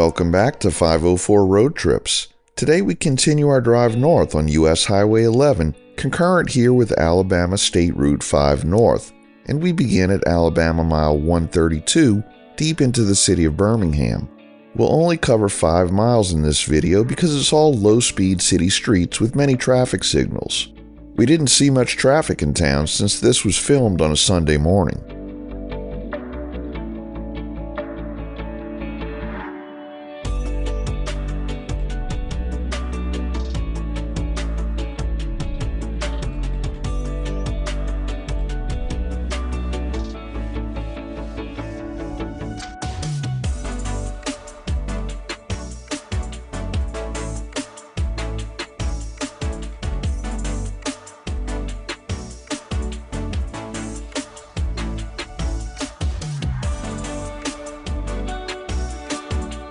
Welcome back to 504 Road Trips. Today we continue our drive north on US Highway 11, concurrent here with Alabama State Route 5 North, and we begin at Alabama Mile 132, deep into the city of Birmingham. We'll only cover 5 miles in this video because it's all low-speed city streets with many traffic signals. We didn't see much traffic in town since this was filmed on a Sunday morning.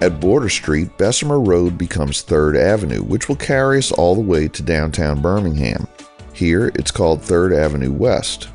At Border Street, Bessemer Road becomes 3rd Avenue, which will carry us all the way to downtown Birmingham. Here, it's called 3rd Avenue West.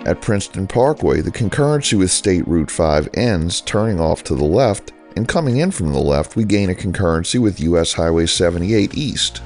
At Princeton Parkway, the concurrency with State Route 5 ends, turning off to the left, and coming in from the left, we gain a concurrency with US Highway 78 East.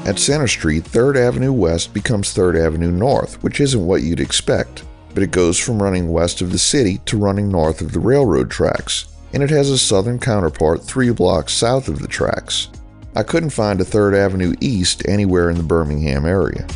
At Center Street, 3rd Avenue West becomes 3rd Avenue North, which isn't what you'd expect, but it goes from running west of the city to running north of the railroad tracks, and it has a southern counterpart 3 blocks south of the tracks. I couldn't find a 3rd Avenue East anywhere in the Birmingham area.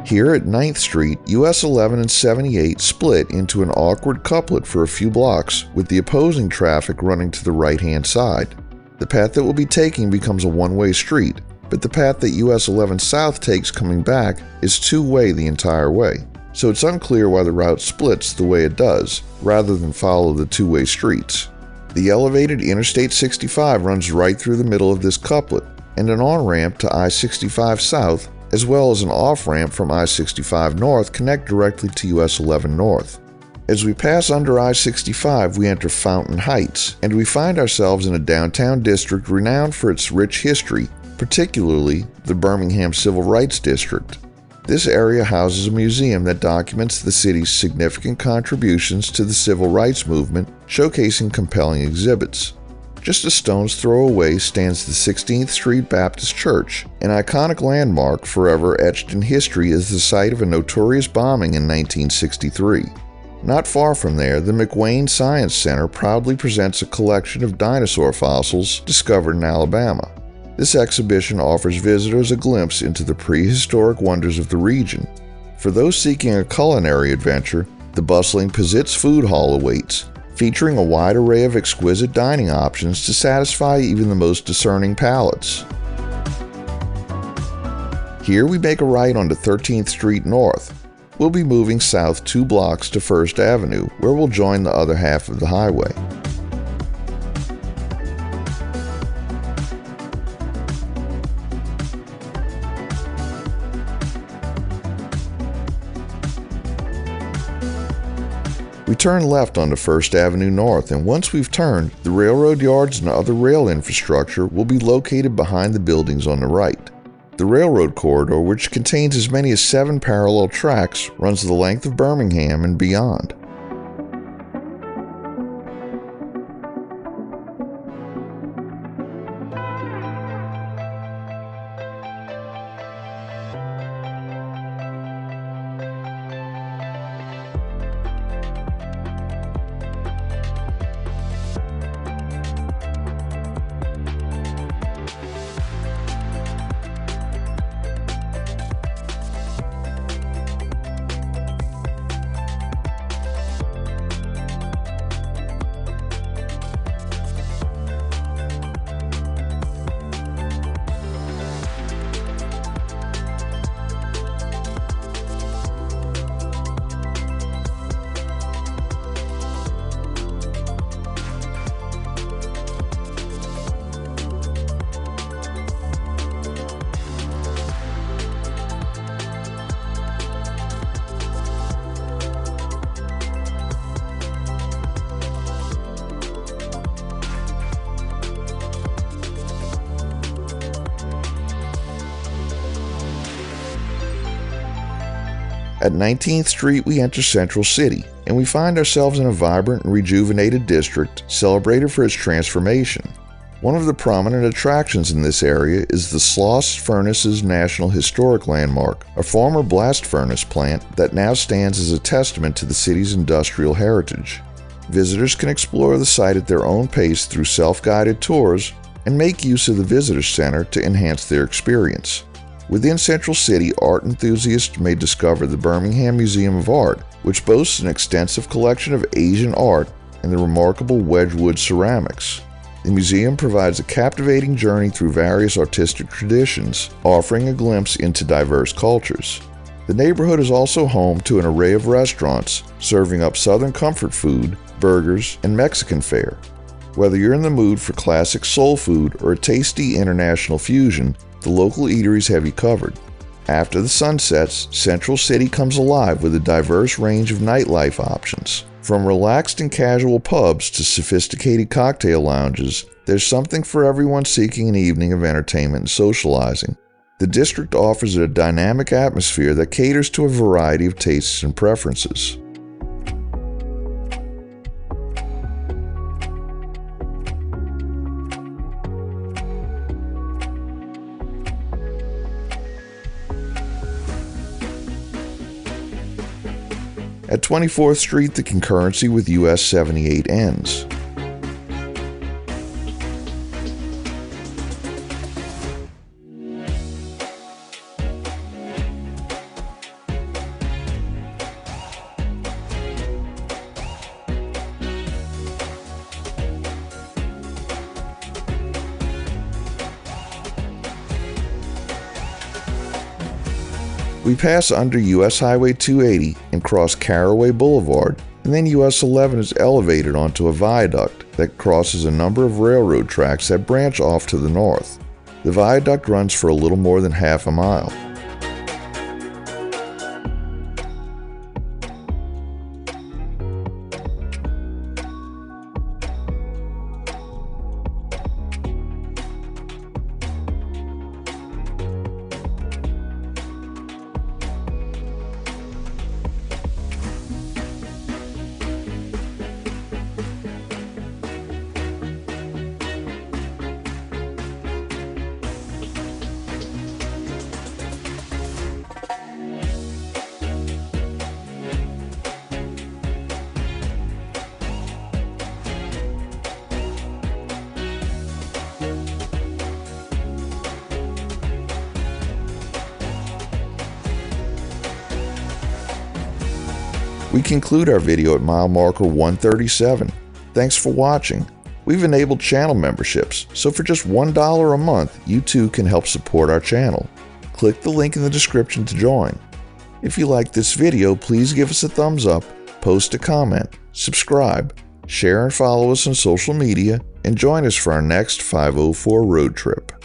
Here at 9th Street, US 11 and 78 split into an awkward couplet for a few blocks, with the opposing traffic running to the right-hand side. The path that we'll be taking becomes a one-way street, but the path that US 11 South takes coming back is two-way the entire way, so it's unclear why the route splits the way it does, rather than follow the two-way streets. The elevated Interstate 65 runs right through the middle of this couplet, and an on-ramp to I-65 South, as well as an off-ramp from I-65 North connect directly to US 11 North. As we pass under I-65, we enter Fountain Heights, and we find ourselves in a downtown district renowned for its rich history, particularly the Birmingham Civil Rights District. This area houses a museum that documents the city's significant contributions to the civil rights movement, showcasing compelling exhibits. Just a stone's throw away stands the 16th Street Baptist Church, an iconic landmark forever etched in history as the site of a notorious bombing in 1963. Not far from there, the McWane Science Center proudly presents a collection of dinosaur fossils discovered in Alabama. This exhibition offers visitors a glimpse into the prehistoric wonders of the region. For those seeking a culinary adventure, the bustling Pizitz Food Hall awaits, featuring a wide array of exquisite dining options to satisfy even the most discerning palates. Here we make a right onto 13th Street North. We'll be moving south 2 blocks to First Avenue, where we'll join the other half of the highway. We turn left onto First Avenue North, and once we've turned, the railroad yards and other rail infrastructure will be located behind the buildings on the right. The railroad corridor, which contains as many as 7 parallel tracks, runs the length of Birmingham and beyond. At 19th Street, we enter Central City, and we find ourselves in a vibrant and rejuvenated district celebrated for its transformation. One of the prominent attractions in this area is the Sloss Furnaces National Historic Landmark, a former blast furnace plant that now stands as a testament to the city's industrial heritage. Visitors can explore the site at their own pace through self-guided tours and make use of the visitor center to enhance their experience. Within Central City, art enthusiasts may discover the Birmingham Museum of Art, which boasts an extensive collection of Asian art and the remarkable Wedgwood ceramics. The museum provides a captivating journey through various artistic traditions, offering a glimpse into diverse cultures. The neighborhood is also home to an array of restaurants, serving up Southern comfort food, burgers, and Mexican fare. Whether you're in the mood for classic soul food or a tasty international fusion, the local eateries have you covered. After the sun sets, Central City comes alive with a diverse range of nightlife options. From relaxed and casual pubs to sophisticated cocktail lounges, there's something for everyone seeking an evening of entertainment and socializing. The district offers a dynamic atmosphere that caters to a variety of tastes and preferences. At 24th Street, the concurrency with US 78 ends. We pass under US Highway 280 and cross Caraway Boulevard, and then US 11 is elevated onto a viaduct that crosses a number of railroad tracks that branch off to the north. The viaduct runs for a little more than half a mile. We conclude our video at mile marker 137. Thanks for watching. We've enabled channel memberships, so for just $1 a month, you too can help support our channel. Click the link in the description to join. If you liked this video, please give us a thumbs up, post a comment, subscribe, share and follow us on social media, and join us for our next 504 road trip.